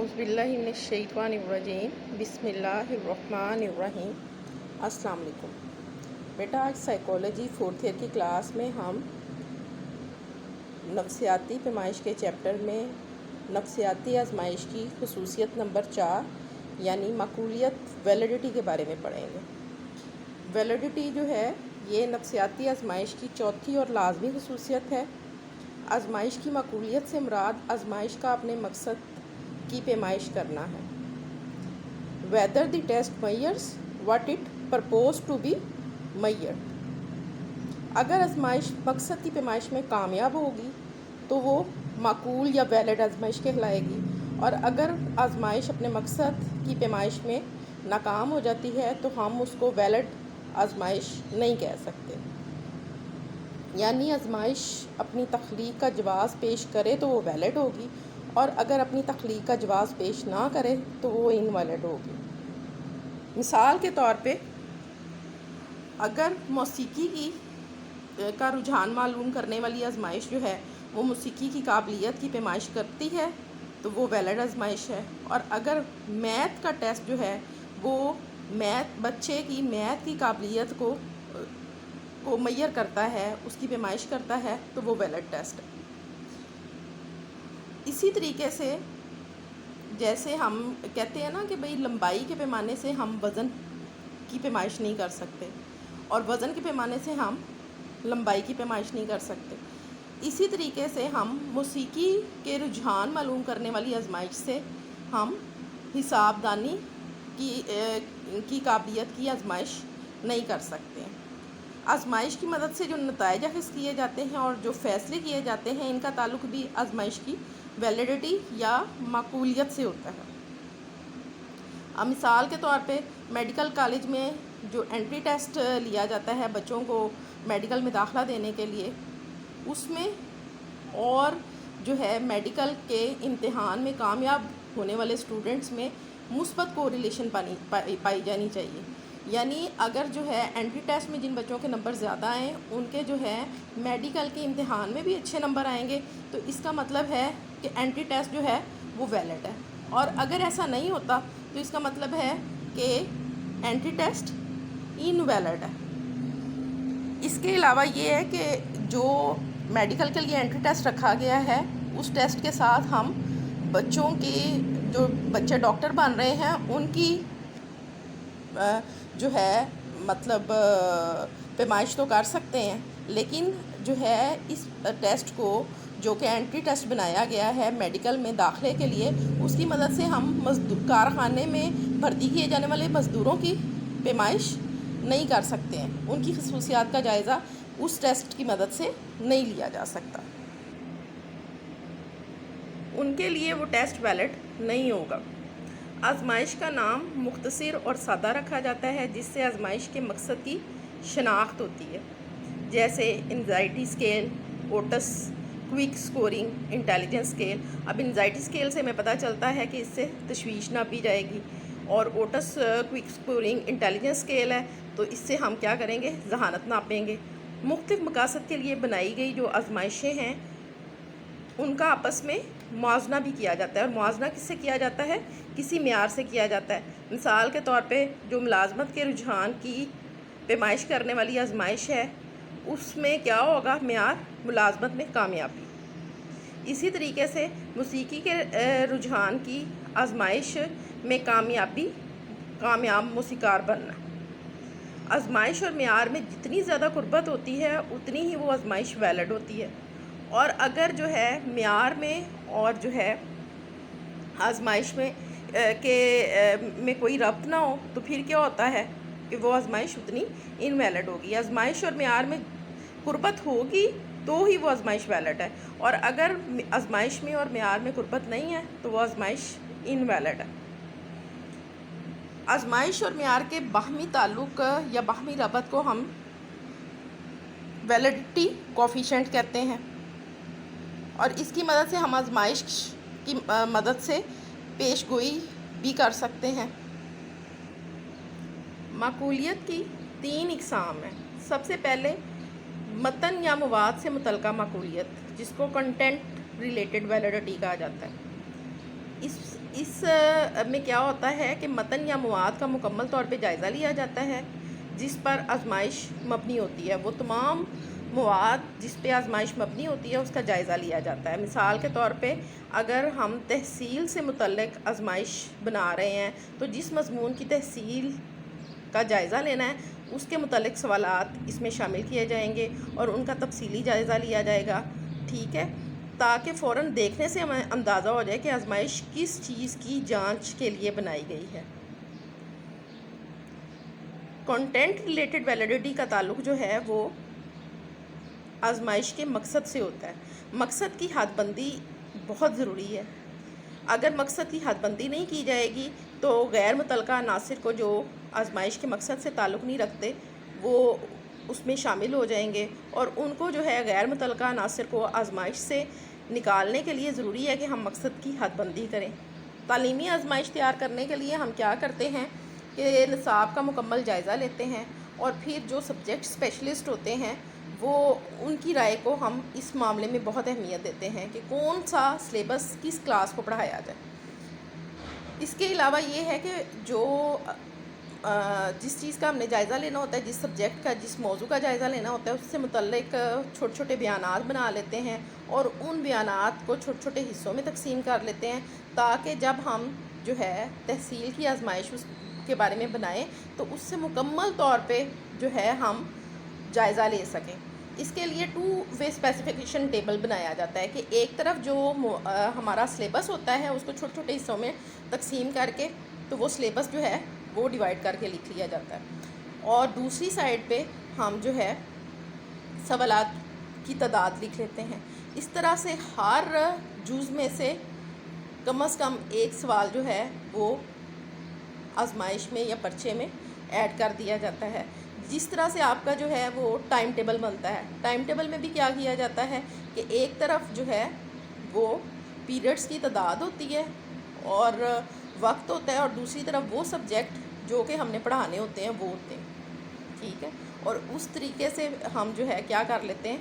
باللہ من الشیطان الرجیم بسم اللہ الرحمن الرحیم۔ السلام علیکم بیٹا، آج سائیکالوجی 4th ایئر کی کلاس میں ہم نفسیاتی پیمائش کے چیپٹر میں نفسیاتی آزمائش کی خصوصیت نمبر 4 یعنی معقولیت ویلیڈیٹی کے بارے میں پڑھیں گے۔ ویلیڈیٹی جو ہے یہ نفسیاتی آزمائش کی چوتھی اور لازمی خصوصیت ہے۔ آزمائش کی معقولیت سے مراد آزمائش کا اپنے مقصد کی پیمائش کرنا ہے۔ whether the test measures what it purpose to be measured۔ اگر آزمائش مقصد کی پیمائش میں کامیاب ہوگی تو وہ معقول یا ویلڈ آزمائش کہلائے گی، اور اگر آزمائش اپنے مقصد کی پیمائش میں ناکام ہو جاتی ہے تو ہم اس کو ویلڈ آزمائش نہیں کہہ سکتے۔ یعنی آزمائش اپنی تخلیق کا جواز پیش کرے تو وہ ویلڈ ہوگی، اور اگر اپنی تخلیق کا جواز پیش نہ کرے تو وہ انویلڈ ہوگی۔ مثال کے طور پہ اگر موسیقی کا رجحان معلوم کرنے والی آزمائش جو ہے وہ موسیقی کی قابلیت کی پیمائش کرتی ہے تو وہ ویلڈ آزمائش ہے، اور اگر میتھ کا ٹیسٹ جو ہے وہ بچے کی میتھ کی قابلیت کو میئر کرتا ہے، اس کی پیمائش کرتا ہے تو وہ ویلڈ ٹیسٹ ہے۔ اسی طریقے سے جیسے ہم کہتے ہیں نا کہ بھئی لمبائی کے پیمانے سے ہم وزن کی پیمائش نہیں کر سکتے، اور وزن کے پیمانے سے ہم لمبائی کی پیمائش نہیں کر سکتے، اسی طریقے سے ہم موسیقی کے رجحان معلوم کرنے والی آزمائش سے ہم حساب دانی کی قابلیت کی آزمائش نہیں کر سکتے۔ آزمائش کی مدد سے جو نتائج اخذ کیے جاتے ہیں اور جو فیصلے کیے جاتے ہیں ان کا تعلق بھی آزمائش کی ویلیڈیٹی یا معقولیت سے ہوتا ہے۔ اب مثال کے طور پہ میڈیکل کالج میں جو انٹری ٹیسٹ لیا جاتا ہے بچوں کو میڈیکل میں داخلہ دینے کے لیے، اس میں اور جو ہے میڈیکل کے امتحان میں کامیاب ہونے والے اسٹوڈنٹس میں مثبت کوریلیشن پائی جانی چاہیے۔ یعنی اگر جو ہے انٹری ٹیسٹ میں جن بچوں کے نمبر زیادہ آئیں ان کے جو ہے میڈیکل کے امتحان میں بھی اچھے نمبر آئیں گے، تو اس کا مطلب ہے کہ انٹری ٹیسٹ جو ہے وہ ویلڈ ہے، اور اگر ایسا نہیں ہوتا تو اس کا مطلب ہے کہ انٹری ٹیسٹ انویلڈ ہے۔ اس کے علاوہ یہ ہے کہ جو میڈیکل کے لیے انٹری ٹیسٹ رکھا گیا ہے اس ٹیسٹ کے ساتھ ہم بچوں کی جو بچے ڈاکٹر بن رہے ہیں ان کی جو ہے مطلب پیمائش تو کر سکتے ہیں، لیکن جو ہے اس ٹیسٹ کو جو کہ انٹری ٹیسٹ بنایا گیا ہے میڈیکل میں داخلے کے لیے، اس کی مدد سے ہم کارخانے میں بھرتی کیے جانے والے مزدوروں کی پیمائش نہیں کر سکتے ہیں، ان کی خصوصیات کا جائزہ اس ٹیسٹ کی مدد سے نہیں لیا جا سکتا، ان کے لیے وہ ٹیسٹ ویلڈ نہیں ہوگا۔ آزمائش کا نام مختصر اور سادہ رکھا جاتا ہے جس سے آزمائش کے مقصد کی شناخت ہوتی ہے، جیسے anxiety scale, Otis, quick scoring, intelligence scale. اب انزائٹی اسکیل سے ہمیں پتہ چلتا ہے کہ اس سے تشویش ناپی جائے گی، اور Otis quick scoring intelligence scale ہے تو اس سے ہم کیا کریں گے، ذہانت ناپیں گے۔ مختلف مقاصد کے لیے بنائی گئی جو آزمائشیں ہیں ان کا آپس میں موازنہ بھی کیا جاتا ہے، اور موازنہ کس سے کیا جاتا ہے، کسی معیار سے کیا جاتا ہے۔ مثال کے طور پہ جو ملازمت کے رجحان کی پیمائش کرنے والی آزمائش ہے اس میں کیا ہوگا، معیار ملازمت میں کامیابی۔ اسی طریقے سے موسیقی کے رجحان کی آزمائش میں کامیاب موسیقار بننا۔ آزمائش اور معیار میں جتنی زیادہ قربت ہوتی ہے اتنی ہی وہ آزمائش ویلڈ ہوتی ہے، اور اگر جو ہے معیار میں اور جو ہے آزمائش میں کوئی ربط نہ ہو تو پھر کیا ہوتا ہے کہ وہ آزمائش اتنی انویلڈ ہوگی۔ آزمائش اور معیار میں قربت ہوگی تو ہی وہ آزمائش ویلڈ ہے، اور اگر آزمائش میں اور معیار میں قربت نہیں ہے تو وہ آزمائش انویلڈ ہے۔ آزمائش اور معیار کے باہمی تعلق یا باہمی ربط کو ہم ویلیڈیٹی کوفیشنٹ کہتے ہیں، اور اس کی مدد سے ہم آزمائش کی مدد سے پیش گوئی بھی کر سکتے ہیں۔ معقولیت کی 3 اقسام ہیں۔ سب سے پہلے متن یا مواد سے متعلقہ معقولیت، جس کو کنٹینٹ ریلیٹڈ ویلیڈیٹی کہا جاتا ہے۔ اس اس میں کیا ہوتا ہے کہ متن یا مواد کا مکمل طور پہ جائزہ لیا جاتا ہے جس پر آزمائش مبنی ہوتی ہے. وہ تمام مواد جس پہ آزمائش مبنی ہوتی ہے اس کا جائزہ لیا جاتا ہے. مثال کے طور پہ اگر ہم تحصیل سے متعلق آزمائش بنا رہے ہیں تو جس مضمون کی تحصیل کا جائزہ لینا ہے اس کے متعلق سوالات اس میں شامل کیے جائیں گے اور ان کا تفصیلی جائزہ لیا جائے گا. ٹھیک ہے، تاکہ فوراً دیکھنے سے ہمیں اندازہ ہو جائے کہ آزمائش کس چیز کی جانچ کے لیے بنائی گئی ہے. کنٹینٹ ریلیٹڈ ویلیڈیٹی کا تعلق جو ہے وہ آزمائش کے مقصد سے ہوتا ہے. مقصد کی حد بندی بہت ضروری ہے. اگر مقصد کی حد بندی نہیں کی جائے گی تو غیر متعلقہ عناصر کو جو آزمائش کے مقصد سے تعلق نہیں رکھتے وہ اس میں شامل ہو جائیں گے، اور ان کو جو ہے غیر متعلقہ عناصر کو آزمائش سے نکالنے کے لیے ضروری ہے کہ ہم مقصد کی حد بندی کریں. تعلیمی آزمائش تیار کرنے کے لیے ہم کیا کرتے ہیں کہ نصاب کا مکمل جائزہ لیتے ہیں، اور پھر جو سبجیکٹ اسپیشلسٹ ہوتے ہیں وہ ان کی رائے کو ہم اس معاملے میں بہت اہمیت دیتے ہیں کہ کون سا سلیبس کس کلاس کو پڑھایا جائے. اس کے علاوہ یہ ہے کہ جو جس چیز کا ہم نے جائزہ لینا ہوتا ہے، جس سبجیکٹ کا، جس موضوع کا جائزہ لینا ہوتا ہے، اس سے متعلق چھوٹے چھوٹے بیانات بنا لیتے ہیں اور ان بیانات کو چھوٹے چھوٹے حصوں میں تقسیم کر لیتے ہیں تاکہ جب ہم جو ہے تحصیل کی آزمائش اس کے بارے میں بنائیں تو اس سے مکمل طور پہ جو ہے ہم جائزہ لے سکیں. اس کے لیے 2 وے اسپیسیفیکیشن ٹیبل بنایا جاتا ہے کہ ایک طرف جو ہمارا سلیبس ہوتا ہے اس کو چھوٹے چھوٹے حصوں میں تقسیم کر کے تو وہ سلیبس جو ہے وہ ڈیوائڈ کر کے لکھ لیا جاتا ہے، اور دوسری سائڈ پہ ہم جو ہے سوالات کی تعداد لکھ لیتے ہیں. اس طرح سے ہر جز میں سے کم از کم ایک سوال جو ہے وہ آزمائش میں یا پرچے میں ایڈ کر دیا جاتا ہے. جس طرح سے آپ کا جو ہے وہ ٹائم ٹیبل بنتا ہے، ٹائم ٹیبل میں بھی کیا کیا جاتا ہے کہ ایک طرف جو ہے وہ پیریڈز کی تعداد ہوتی ہے اور وقت ہوتا ہے، اور دوسری طرف وہ سبجیکٹ جو کہ ہم نے پڑھانے ہوتے ہیں وہ ہوتے ہیں. ٹھیک ہے، اور اس طریقے سے ہم جو ہے کیا کر لیتے ہیں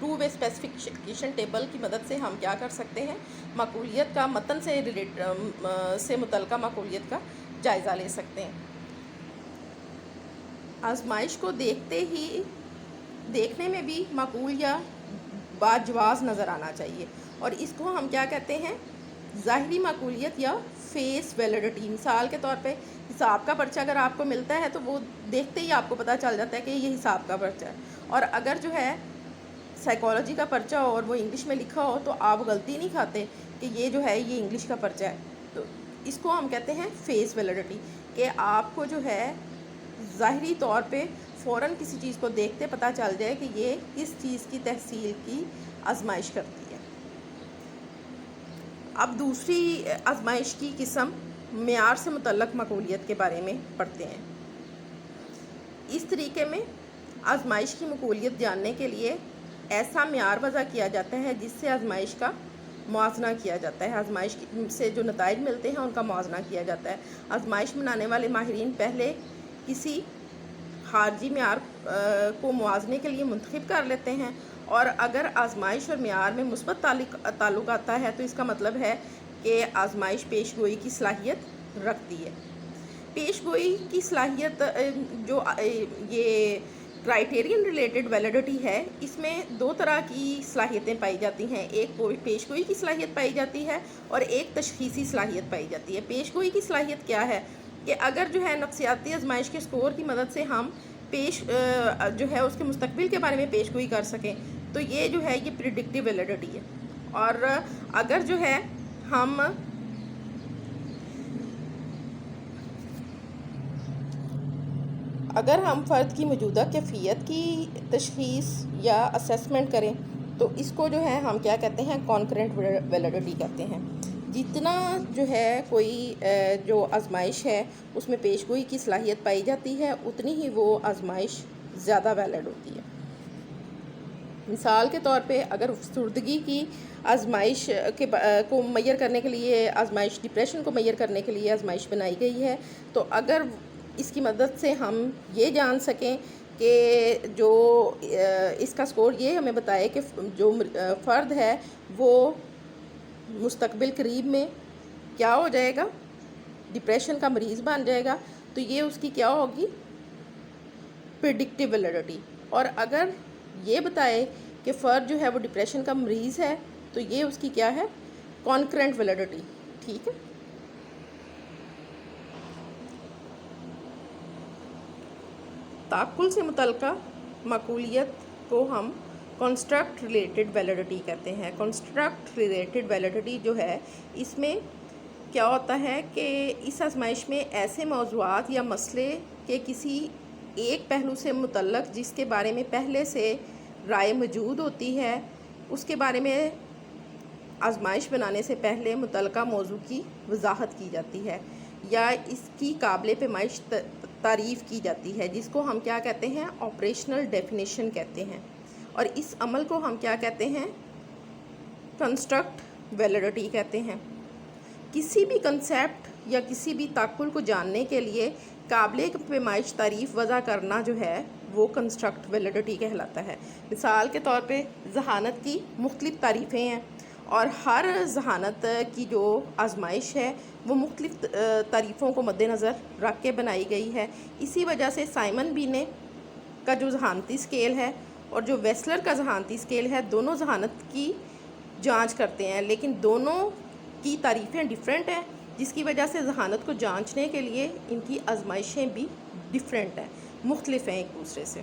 2 وے اسپیسیفکیشن ٹیبل کی مدد سے ہم کیا کر سکتے ہیں معقولیت کا، متن سے متعلقہ معقولیت کا جائزہ لے سکتے ہیں. آزمائش کو دیکھنے میں بھی معقول یا باجواز نظر آنا چاہیے، اور اس کو ہم کیا کہتے ہیں ظاہری معقولیت یا فیس ویلیڈیٹی. مثال کے طور پہ حساب کا پرچہ اگر آپ کو ملتا ہے تو وہ دیکھتے ہی آپ کو پتہ چل جاتا ہے کہ یہ حساب کا پرچہ ہے، اور اگر جو ہے سائیکالوجی کا پرچہ ہو اور وہ انگلش میں لکھا ہو تو آپ غلطی نہیں کھاتے کہ یہ جو ہے یہ انگلش کا پرچہ ہے. تو اس کو ہم کہتے ہیں فیس ویلیڈیٹی، کہ آپ کو جو ہے ظاہری طور پہ فوراً کسی چیز کو دیکھتے پتہ چل جائے کہ یہ کس چیز کی تحصیل کی آزمائش کرتی ہے. اب دوسری آزمائش کی قسم معیار سے متعلق معقولیت کے بارے میں پڑھتے ہیں. اس طریقے میں آزمائش کی معقولیت جاننے کے لیے ایسا معیار وضع کیا جاتا ہے جس سے آزمائش کا موازنہ کیا جاتا ہے. آزمائش سے جو نتائج ملتے ہیں ان کا موازنہ کیا جاتا ہے. آزمائش بنانے والے ماہرین پہلے کسی خارجی معیار کو موازنے کے لیے منتخب کر لیتے ہیں، اور اگر آزمائش اور معیار میں مثبت تعلق آتا ہے تو اس کا مطلب ہے کہ آزمائش پیش گوئی کی صلاحیت رکھتی ہے. پیش گوئی کی صلاحیت جو یہ کرائیٹیرین ریلیٹڈ ویلیڈیٹی ہے، اس میں 2 طرح کی صلاحیتیں پائی جاتی ہیں. ایک پیش گوئی کی صلاحیت پائی جاتی ہے اور ایک تشخیصی صلاحیت پائی جاتی ہے. پیش گوئی کی صلاحیت کیا ہے کہ اگر جو ہے نفسیاتی آزمائش کے سکور کی مدد سے ہم جو ہے اس کے مستقبل کے بارے میں پیش گوئی کر سکیں تو یہ جو ہے یہ پریڈکٹیو ویلیڈیٹی ہے. اور اگر جو ہے ہم فرد کی موجودہ کیفیت کی تشخیص یا اسیسمنٹ کریں تو اس کو جو ہے ہم کیا کہتے ہیں کانکرنٹ ویلیڈیٹی کہتے ہیں. جتنا جو ہے کوئی جو آزمائش ہے اس میں پیش گوئی کی صلاحیت پائی جاتی ہے اتنی ہی وہ آزمائش زیادہ ویلڈ ہوتی ہے. مثال کے طور پہ اگر افسردگی کی آزمائش کو میئر کرنے کے لیے آزمائش، ڈپریشن کو میئر کرنے کے لیے آزمائش بنائی گئی ہے تو اگر اس کی مدد سے ہم یہ جان سکیں کہ جو اس کا سکور یہ ہمیں بتائے کہ جو فرد ہے وہ مستقبل قریب میں کیا ہو جائے گا؟ ڈپریشن کا مریض بن جائے گا. تو یہ اس کی کیا ہوگی؟ Predictive validity. اور اگر یہ بتائے کہ فرد جو ہے وہ ڈپریشن کا مریض ہے تو یہ اس کی کیا ہے؟ Concurrent validity. ٹھیک ہے. تعقل سے متعلقہ معقولیت کو ہم کنسٹرکٹ ریلیٹڈ ویلیڈیٹی کہتے ہیں. کنسٹرکٹ ریلیٹڈ ویلیڈیٹی جو ہے اس میں کیا ہوتا ہے کہ اس آزمائش میں ایسے موضوعات یا مسئلے کے کسی ایک پہلو سے متعلق جس کے بارے میں پہلے سے رائے موجود ہوتی ہے اس کے بارے میں آزمائش بنانے سے پہلے متعلقہ موضوع کی وضاحت کی جاتی ہے یا اس کی قابل پیمائش تعریف کی جاتی ہے جس کو ہم کیا کہتے ہیں؟ آپریشنل ڈیفینیشن کہتے ہیں. اور اس عمل کو ہم کیا کہتے ہیں؟ کنسٹرکٹ ویلیڈیٹی کہتے ہیں. کسی بھی کنسیپٹ یا کسی بھی تعقل کو جاننے کے لیے قابل پیمائش تعریف وضع کرنا جو ہے وہ کنسٹرکٹ ویلیڈیٹی کہلاتا ہے. مثال کے طور پہ ذہانت کی مختلف تعریفیں ہیں اور ہر ذہانت کی جو آزمائش ہے وہ مختلف تعریفوں کو مد نظر رکھ کے بنائی گئی ہے. اسی وجہ سے سائمن بینے کا جو ذہانتی اسکیل ہے اور جو ویسلر کا ذہانتی اسکیل ہے دونوں ذہانت کی جانچ کرتے ہیں لیکن دونوں کی تعریفیں ڈیفرنٹ ہیں جس کی وجہ سے ذہانت کو جانچنے کے لیے ان کی آزمائشیں بھی ڈیفرنٹ ہیں، مختلف ہیں ایک دوسرے سے.